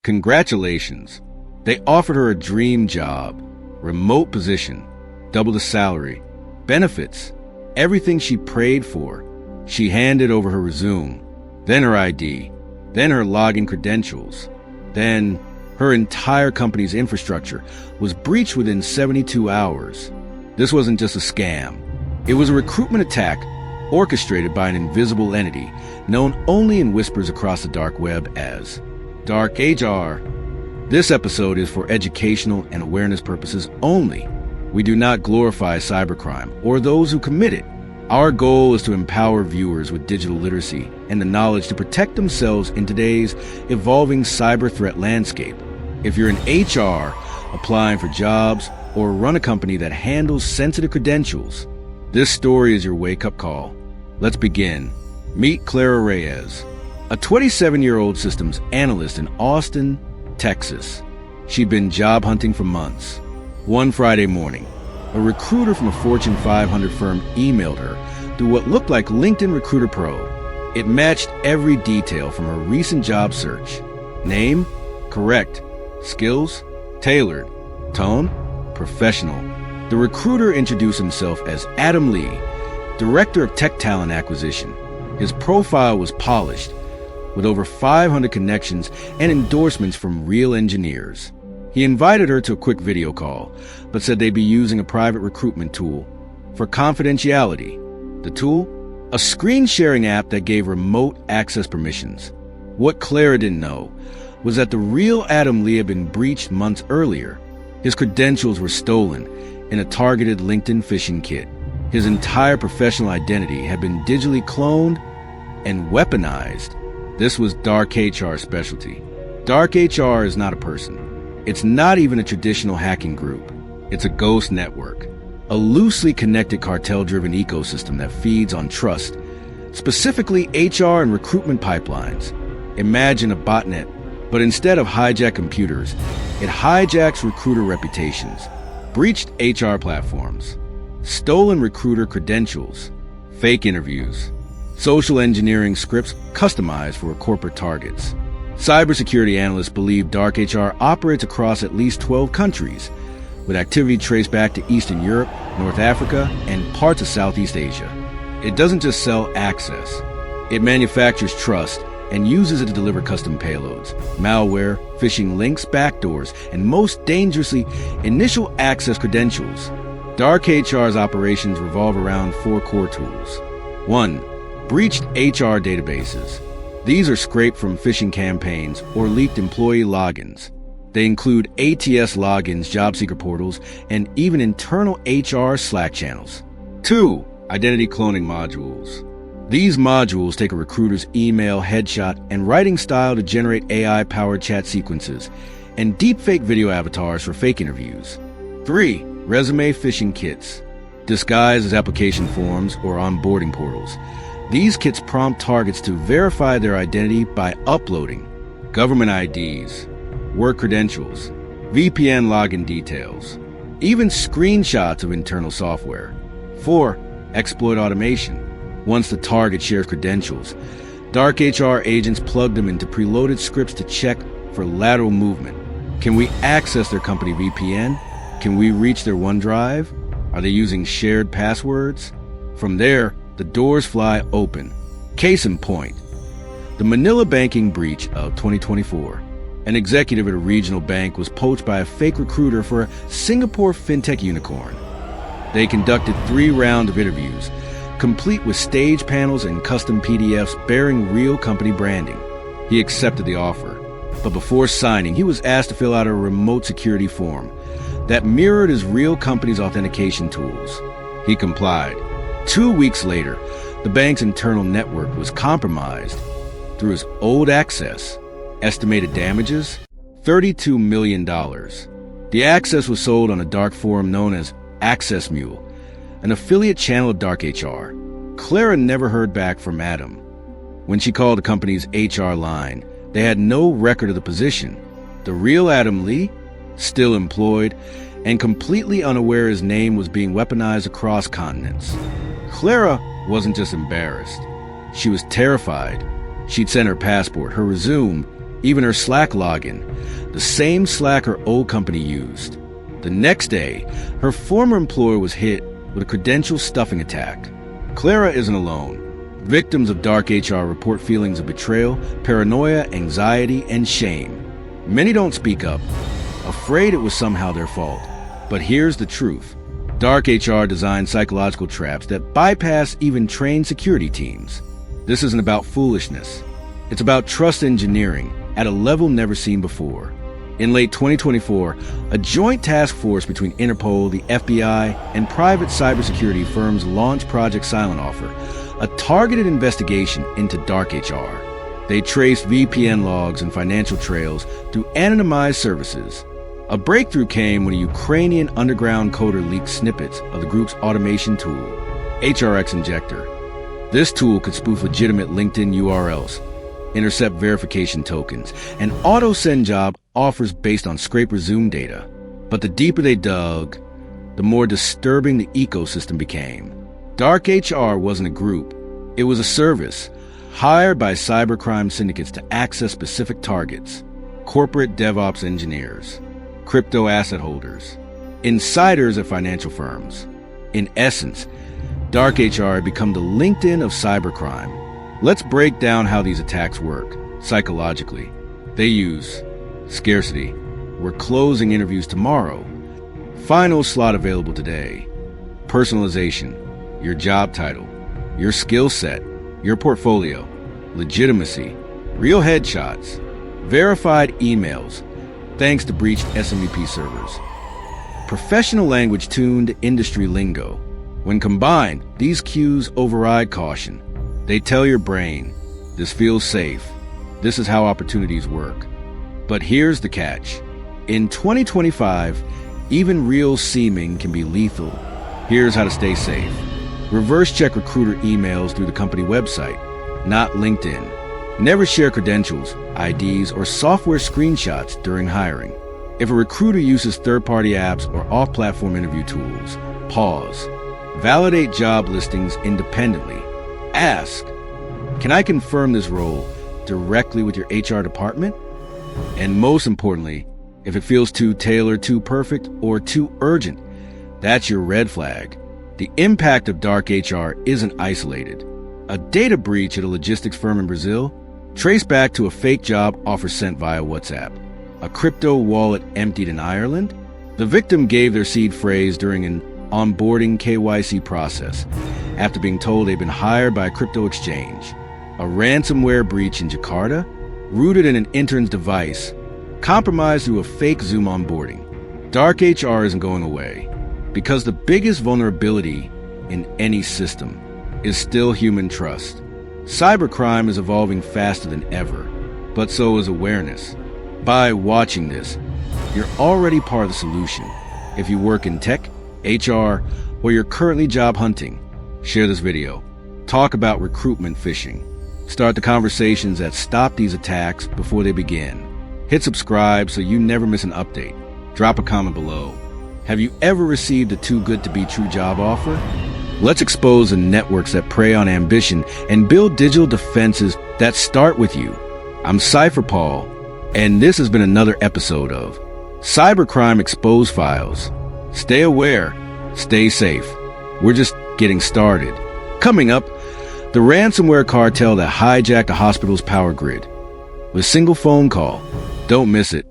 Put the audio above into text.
Congratulations. They offered her a dream job, remote position, double the salary, benefits, everything she prayed for. She handed over her resume, then her ID, then her login credentials. Then her entire company's infrastructure was breached within 72 hours. This wasn't just a scam. It was a recruitment attack orchestrated by an invisible entity known only in whispers across the dark web as DarkHR. This episode is for educational and awareness purposes only. We do not glorify cybercrime or those who commit it. Our goal is to empower viewers with digital literacy and the knowledge to protect themselves in today's evolving cyber threat landscape. If you're an HR applying for jobs or run a company that handles sensitive credentials, this story is your wake-up call. Let's begin. Meet Clara Reyes, a 27-year-old systems analyst in Austin, Texas. She'd been job hunting for months. One Friday morning, a recruiter from a Fortune 500 firm emailed her through what looked like LinkedIn Recruiter Pro. It matched every detail from her recent job search. Name? Correct. Skills? Tailored. Tone? Professional. The recruiter introduced himself as Adam Lee, Director of Tech Talent Acquisition. His profile was polished, with over 500 connections and endorsements from real engineers. He invited her to a quick video call, but said they'd be using a private recruitment tool for confidentiality. The tool? A screen-sharing app that gave remote access permissions. What Clara didn't know was that the real Adam Lee had been breached months earlier. His credentials were stolen in a targeted LinkedIn phishing kit. His entire professional identity had been digitally cloned and weaponized. This was DarkHR's specialty. DarkHR is not a person. It's not even a traditional hacking group. It's a ghost network, a loosely connected cartel-driven ecosystem that feeds on trust, specifically HR and recruitment pipelines. Imagine a botnet, but instead of hijack computers, it hijacks recruiter reputations, breached HR platforms, stolen recruiter credentials, fake interviews, social engineering scripts customized for corporate targets. Cybersecurity analysts believe DarkHR operates across at least 12 countries, with activity traced back to Eastern Europe, North Africa, and parts of Southeast Asia. It doesn't just sell access. It manufactures trust and uses it to deliver custom payloads, malware, phishing links, backdoors, and most dangerously, initial access credentials. DarkHR's operations revolve around 4 core tools. 1. Breached HR databases. These are scraped from phishing campaigns or leaked employee logins. They include ATS logins, job seeker portals, and even internal HR Slack channels. 2. Identity cloning modules. These modules take a recruiter's email, headshot, and writing style to generate AI-powered chat sequences and deepfake video avatars for fake interviews. 3. Résumé phishing kits. Disguised as application forms or onboarding portals. These kits prompt targets to verify their identity by uploading government IDs, work credentials, VPN login details, even screenshots of internal software. 4. Exploit automation. Once the target shares credentials, DarkHR agents plug them into preloaded scripts to check for lateral movement. Can we access their company VPN? Can we reach their OneDrive? Are they using shared passwords? From there, the doors fly open. Case in point, the Manila banking breach of 2024. An executive at a regional bank was poached by a fake recruiter for a Singapore fintech unicorn. They conducted 3 rounds of interviews, complete with stage panels and custom PDFs bearing real company branding. He accepted the offer, but before signing, he was asked to fill out a remote security form that mirrored his real company's authentication tools. He complied. 2 weeks later, the bank's internal network was compromised through his old access. Estimated damages? $32 million. The access was sold on a dark forum known as Access Mule, an affiliate channel of DarkHR. Clara never heard back from Adam. When she called the company's HR line, they had no record of the position. The real Adam Lee, still employed, and completely unaware his name was being weaponized across continents. Clara wasn't just embarrassed. She was terrified. She'd sent her passport, her resume, even her Slack login, the same Slack her old company used. The next day, her former employer was hit with a credential stuffing attack. Clara isn't alone. Victims of DarkHR report feelings of betrayal, paranoia, anxiety, and shame. Many don't speak up, afraid it was somehow their fault. But here's the truth. DarkHR designed psychological traps that bypass even trained security teams. This isn't about foolishness. It's about trust engineering at a level never seen before. In late 2024, a joint task force between Interpol, the FBI, and private cybersecurity firms launched Project Silent Offer, a targeted investigation into DarkHR. They traced VPN logs and financial trails through anonymized services. A breakthrough came when a Ukrainian underground coder leaked snippets of the group's automation tool, HRX Injector. This tool could spoof legitimate LinkedIn URLs, intercept verification tokens, and auto-send job offers based on scrape resume data. But the deeper they dug, the more disturbing the ecosystem became. DarkHR wasn't a group. It was a service, hired by cybercrime syndicates to access specific targets: corporate DevOps engineers, crypto asset holders, insiders at financial firms. In essence, DarkHR had become the LinkedIn of cybercrime. Let's break down how these attacks work, psychologically. They use scarcity. We're closing interviews tomorrow. Final slot available today. Personalization. Your job title, your skill set, your portfolio. Legitimacy. Real headshots. Verified emails, thanks to breached SMEP servers. Professional language tuned to industry lingo. When combined, these cues override caution. They tell your brain, this feels safe. This is how opportunities work. But here's the catch. In 2025, even real seeming can be lethal. Here's how to stay safe. Reverse check recruiter emails through the company website, not LinkedIn. Never share credentials, IDs, or software screenshots during hiring. If a recruiter uses third-party apps or off-platform interview tools, pause. Validate job listings independently. Ask, can I confirm this role directly with your HR department? And most importantly, if it feels too tailored, too perfect, or too urgent, that's your red flag. The impact of DarkHR isn't isolated. A data breach at a logistics firm in Brazil traced back to a fake job offer sent via WhatsApp. A crypto wallet emptied in Ireland. The victim gave their seed phrase during an onboarding KYC process after being told they'd been hired by a crypto exchange. A ransomware breach in Jakarta, rooted in an intern's device, compromised through a fake Zoom onboarding. DarkHR isn't going away, because the biggest vulnerability in any system is still human trust. Cybercrime is evolving faster than ever, but so is awareness. By watching this, you're already part of the solution. If you work in tech, HR, or you're currently job hunting, share this video. Talk about recruitment phishing. Start the conversations that stop these attacks before they begin. Hit subscribe so you never miss an update. Drop a comment below. Have you ever received a too good to be true job offer? Let's expose the networks that prey on ambition and build digital defenses that start with you. I'm Cypher Paul, and this has been another episode of Cybercrime Exposed Files. Stay aware, stay safe. We're just getting started. Coming up, the ransomware cartel that hijacked a hospital's power grid. With a single phone call. Don't miss it.